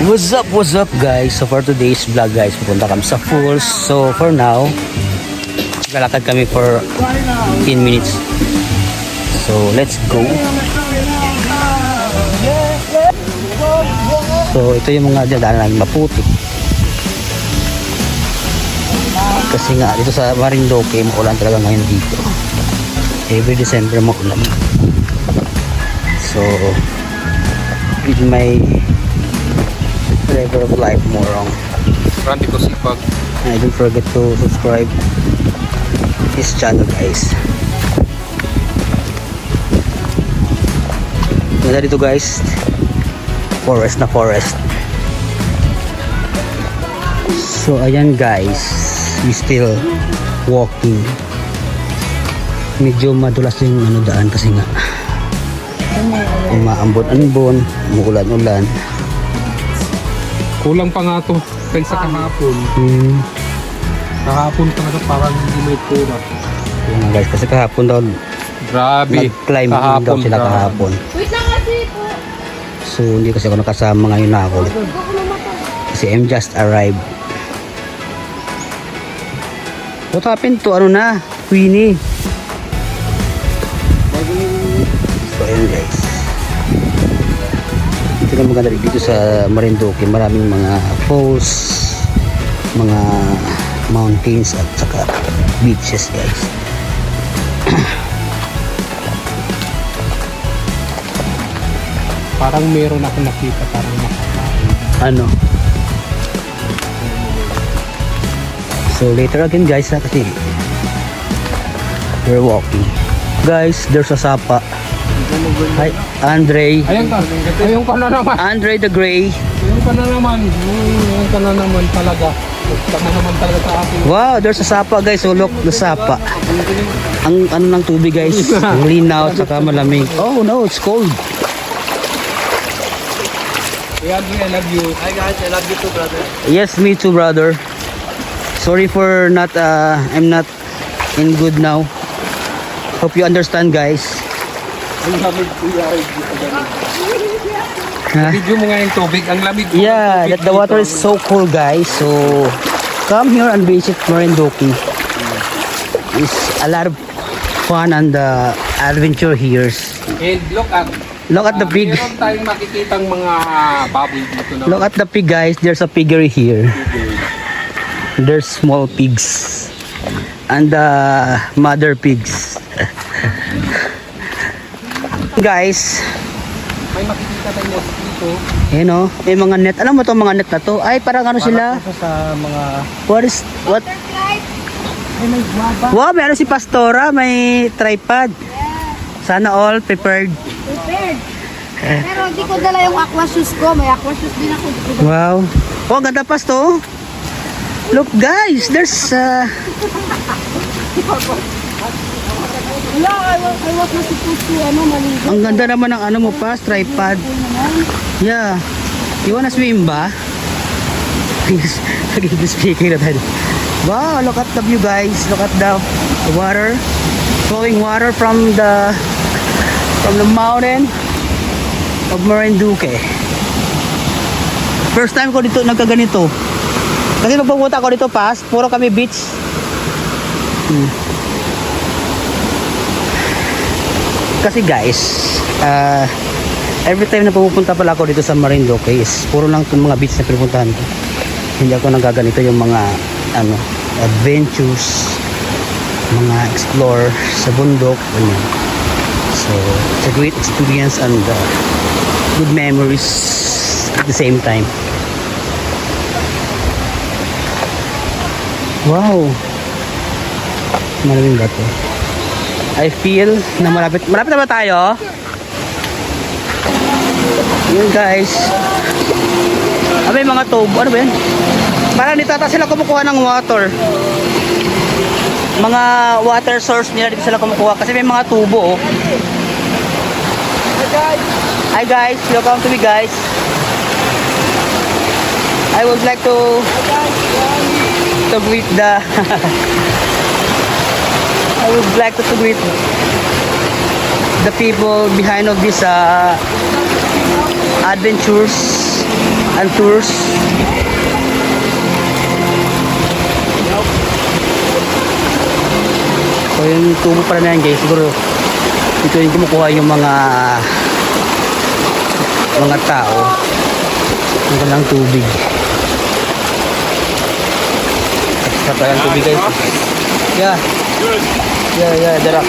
What's up guys? So for today's vlog guys, pupunta kami sa Falls. So for now, lalakad kami for 10 minutes. So let's go. So ito yung mga dadaanan namin maputik. Kasi nga dito sa Marinduque, maulan talaga ngayon dito. Every December maulan. So with my flavor of life more on Randy Kosipag. and don't forget to subscribe his channel guys. Ganda dito guys, forest na forest. So ayan guys, we still walking. Medyo madulas yung daan kasi nga umaambon-ambon, umuulan-ulan. Kulang pa nga to kaysa kahapon. Kahapon talaga parang hindi may pura. Yun nga guys, kasi kahapon daw Grabe. nag-climb daw sila kahapon. Wait lang kasi po. So hindi kasi ako nakasama ngayon na ako. Kasi I'm just arrived. What happened to Queenie? So ayun guys. Ito na maganda dito sa Marinduque. Maraming mga falls, mga mountains at saka beaches guys. Parang meron ako nakita parang makakain. Ano? So later again guys kasi we're walking. Guys, there's a sapa. Hi, Andre. Ayun ka na naman. Andre the Gray. Ayun ka na naman. Ayun ka na naman talaga. Ayun ka na naman talaga sa akin. Wow, there's a sapa guys. So look, the sapa. Ang ng tubig guys, linaw at saka malamig. Oh no, it's cold. Hey Andre, I love you. Hi guys, I love you too, brother. Yes, me too, brother. Sorry for not I'm not in good now. Hope you understand guys. Ang lamig kuya. Huh? Video mo nga yung tubig. Ang lamig po ng Yeah, tubig that the water is dito. so cool guys. So come here and visit Marinduque. It's a lot of fun and adventure here. And Look at the pig. meron tayong makikitang mga baboy dito na. Look at the pig guys. There's a piggery here. There's small pigs and mother pigs. Guys, May makikita tayong net dito. may mga net. Alam mo to mga net na to? Ay, parang ano sila? Para sa mga What? Wow, meron si Pastora, may tripod. Sana all prepared. Prepared. Pero hindi ko dala yung aqua shoes ko. May aqua shoes din ako. Wow. Oh, ganda Pasto. Look guys, there's Wala, I was not supposed to, maligo. ang ganda naman ng mo pa, tripod. Yeah. You wanna swim ba? Speaking na tayo. Wow, look at the view guys. Look at the water. Flowing water from the mountain of Marinduque. First time ko dito nagkaganito. Kasi nung pumunta ako dito pas, puro kami beach. Kasi guys, every time na pupunta pala ako dito sa Marinduque is puro lang itong mga beach na pinupuntahan ko. Hindi ako nagaganito yung mga adventures, mga explore sa bundok. So, it's a great experience and good memories at the same time. Wow! Maraming bato. I feel na malapit na ba tayo? Yun guys. May mga tubo. Ano ba yun? Parang dito ata sila kumukuha ng water. Mga water source nila dito sila kumukuha. Kasi may mga tubo oh. Hi guys. Welcome to me guys. I would like to greet the I would like to greet the people behind of this adventures and tours. So yung tubo pala na yan guys, siguro dito yung kumukuha yung mga tao ng kanilang tubig. Sa palang tubig guys. Yeah. Yeah, there are.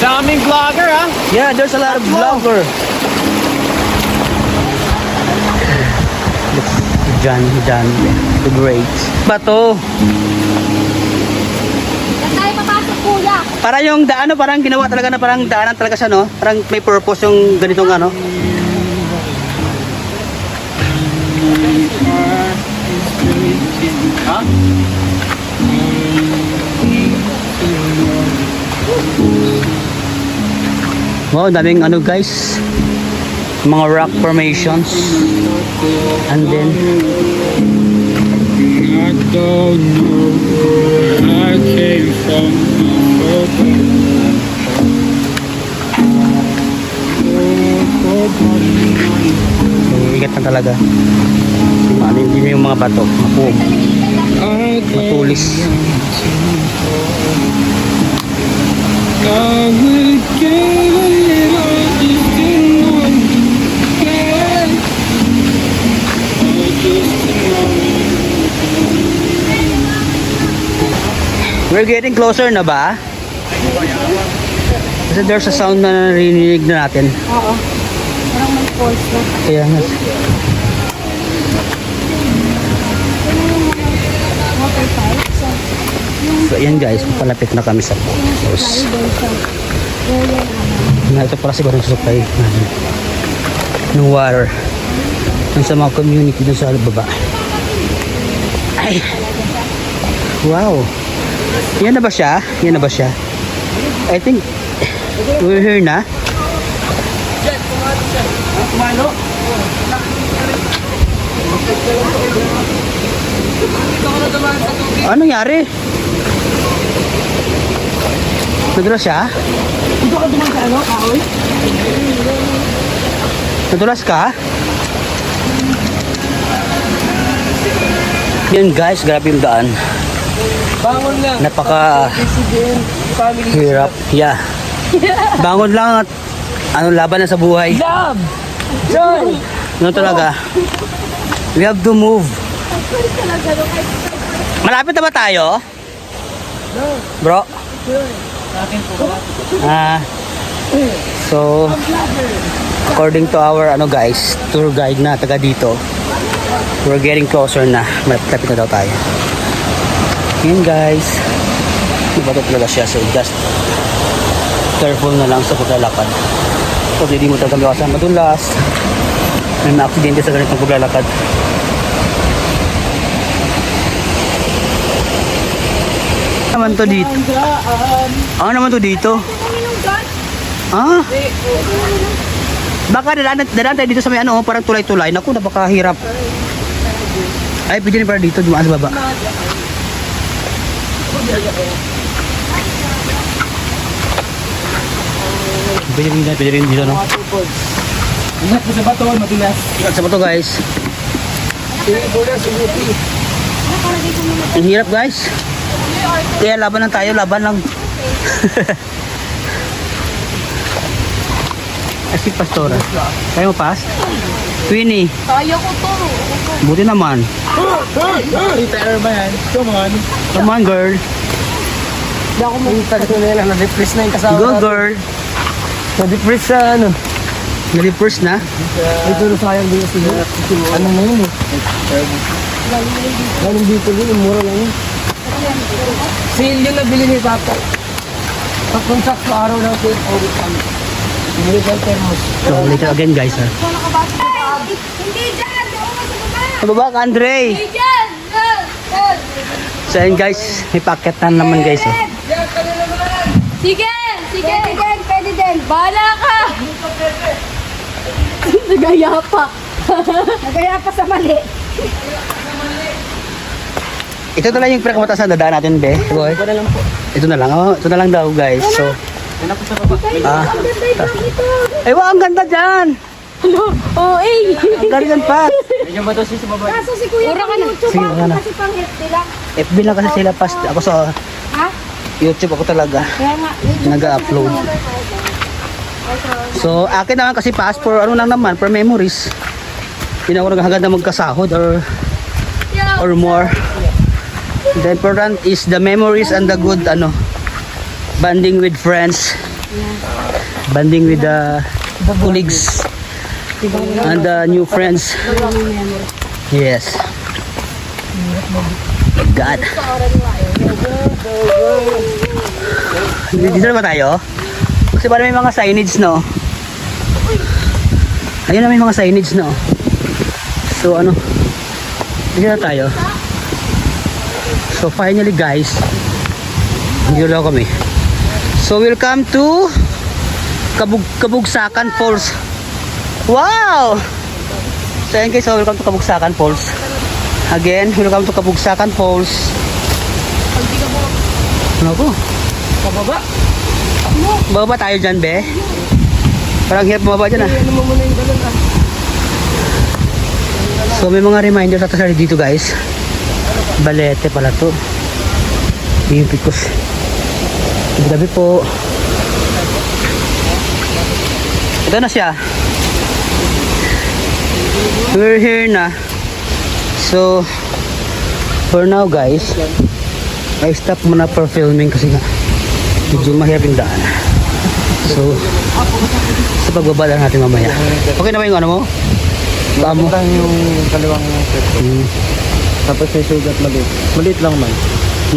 Daming vlogger, ha? Yeah, there's a lot of vlogger. John the Great. Bato. Saan tayo papasok, kuya? Para yung daan, parang ginawa talaga na parang daanan talaga siya, no? Parang may purpose yung ganitong ano. Wow, daming ano guys, mga rock formations, and then I don't know where I came from. so, ikat na talaga. Ano yung mga bato, mapuog, matulis. I would give a little just to know again. Just to know. We're getting closer na ba? Kasi there's a sound na narinig na natin. Oo. Parang may pulse na. Kaya nga. Water pipe. So ayan guys, palapit na kami sa falls. Na ito pala siguro yung supply ng water ng sa mga community dun sa baba. Ay! Wow! Yan na ba siya? Yan na ba siya? I think we're here na. Ano nangyari? Nadulas siya? Dito ka duman sa ano, kahoy? Nadulas ka? Yan guys, grabe yung daan. Bangon lang. Napaka President, family. hirap. Yeah. Bangon lang at ano, laban na sa buhay. Love! Joy! Ano talaga? We have to move. Malapit na ba tayo? Bro? So according to our ano guys, tour guide na taga dito, we're getting closer na. Malapit na daw tayo. Yan guys, iba talaga siya, so just careful na lang sa paglalakad. So hindi mo talaga mawasan madulas, may na-aksidente sa ganitong paglalakad. Naman to dito. Ano naman to dito? Ah? Baka dadaan tayo dito sa may ano, parang tulay-tulay. Naku, napakahirap. Ay, pwede rin para dito, dumaan sa baba. Pwede rin dito, no? Ingat mo sa bato, madulas. Sa bato, guys. Ang hirap, guys. Kaya laban lang tayo, laban lang. Asi Pastora. Kaya mo pas? Twinnie. Kaya ko to. Buti naman. Retire ba yan? Come on. Come on, girl. Hindi ako makita ko na yan. Na-depress na yung kasama. Go, girl. Na-depress sa ano. Nalipers na. Ito na sayang din sa ano na yun eh. Galing dito din, mura lang yun. Sale yung nabili ni Papa. Pag-contact sa araw ng 10 August kami. Bumili ka thermos. So, later again, guys. Ha? Hindi dyan! Doon ka sa baba! Sa baba ka, Andre. Hindi dyan! So, ayun, guys. May packet na naman, guys. Oh. Sige! Sige! Pwede din! Bahala ka! Nagaya pa. Nagaya pa sa mali. Ito na lang yung pinakamataas na dadaan natin, be. Boy. Ito na lang. Oh, ito na lang daw, guys. So, Ang ganda ito. ay, wow, ang ganda dyan. Oo, eh. Ang galing pa. Kaso si Kuya pang YouTube Sige, ako ano. kasi pang FB lang. FB lang kasi sila past. Ako sa Ha? YouTube ako talaga. Kaya nga, YouTube Nag-upload. So, akin naman kasi pass for ano lang naman, for memories. Hindi na ako naghagad na magkasahod or more. The important is the memories and the good bonding with friends, bonding with the colleagues and the new friends. Yes. God. Dito na ba tayo? Kasi parang may mga signage, no? Ayun na may mga signage, no? So, dito na tayo. So, finally, guys, dito lang kami. So, welcome to Kabugsakan Falls. Wow! So, ayun guys, so, welcome to Kabugsakan Falls. Again, welcome to Kabugsakan Falls. Ano ko? Pababa. Bababa tayo dyan, be. Parang hirap bumaba dyan, ah. Ano mo muna yung galon ah. So may mga reminder sa tasari dito, guys. Balete pala to. Yung pikos. Gabi po. Ito na siya. We're here na. So for now, guys, I stop muna for filming kasi nga medyo mahirap yung daan. So sa pagbaba lang natin mamaya. Okay na ba yung ano mo? Paa mo? yung kaliwang step. Tapos may sugat maliit. Maliit lang man.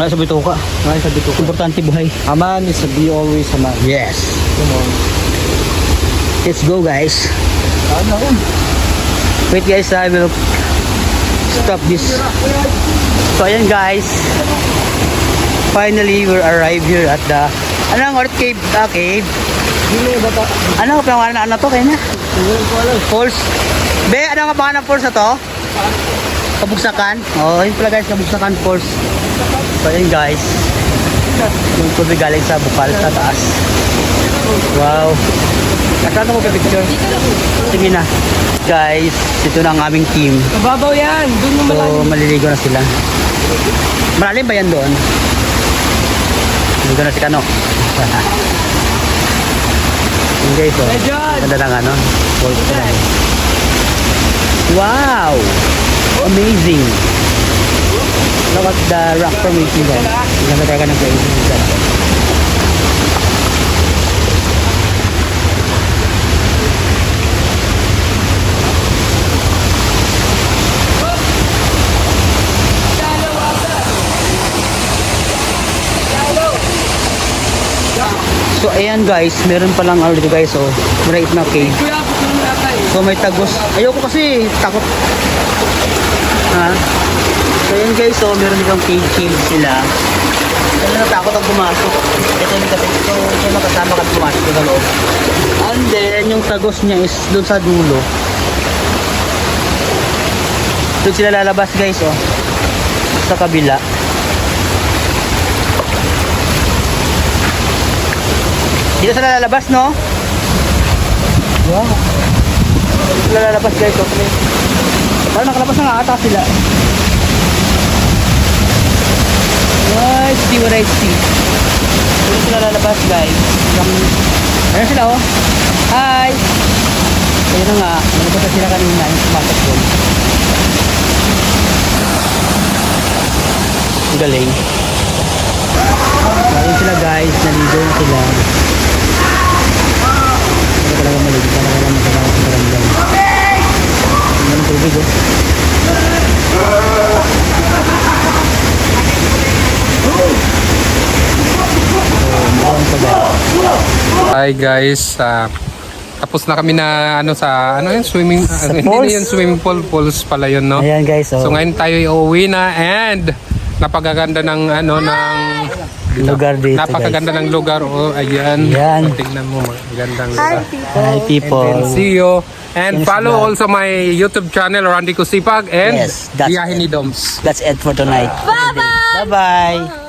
Nasa bito ka. Sabi ko. Importante buhay. A man is to be always a man. Yes. Come on. Let's go, guys. Ano? Wait, guys, I will stop this. So ayan, guys. Finally, we arrived here at the Earth Cave. Cave. Hindi ba ta? Ano pangalan na to? Kaya na? Falls. Be, ano nga pangalan ng falls na to? Kabugsakan. Oh, yun pala, guys, Kabugsakan Falls. So ayan, guys. Yung tubig galing sa bukal sa taas. Wow. Kasama mo ka picture? Sige na. Guys, ito na ang aming team. Mababaw yan. Doon mo So, malalim. maliligo na sila. Malalim ba yan doon? Maliligo na si Kano. Okay, so. Ganda ng falls na. Wow! Amazing! Look at the rock formation guys. Ganda talaga ng place. So ayan guys, meron palang dito guys, so right na cave. Kuya, puto mo natay. So may tagos. Ayoko kasi takot. Ha? So ayan guys, so meron ditong cave sila. Kaya natakot ang pumasok. Ito yung kasi ito yung makasama ka pumasok sa loob. And then yung tagos niya is doon sa dulo. Doon sila lalabas guys, oh. Sa kabila. Dito sila lalabas, no? Wow. Dito sila lalabas, guys. Okay. Parang nakalabas na nga ata sila. See what I see. Dito sila lalabas, guys. Ayan sila, oh. Hi! Ayun na nga. Nalabas na sila kanina. Yung pumasok doon. Ang galing. Ayun sila, guys. Naligo na sila. Talaga maligo ka naman magkakaroon sa karamdam. Ang tubig, oh. Hi guys, tapos na kami na swimming hindi falls? yun swimming pool, pools pala yun, no? Ayan, guys, oh. So ngayon tayo uuwi na and napakaganda ng Lugar dito, napakaganda ng lugar, oh, ayan. Yan. Tingnan mo, magandang lugar. Hi, people. And see you and Finish follow vlog. also my YouTube channel Randy Kusipag and Yes, that's Biyahe ni Doms. That's it for tonight. Bye-bye! Bye-bye!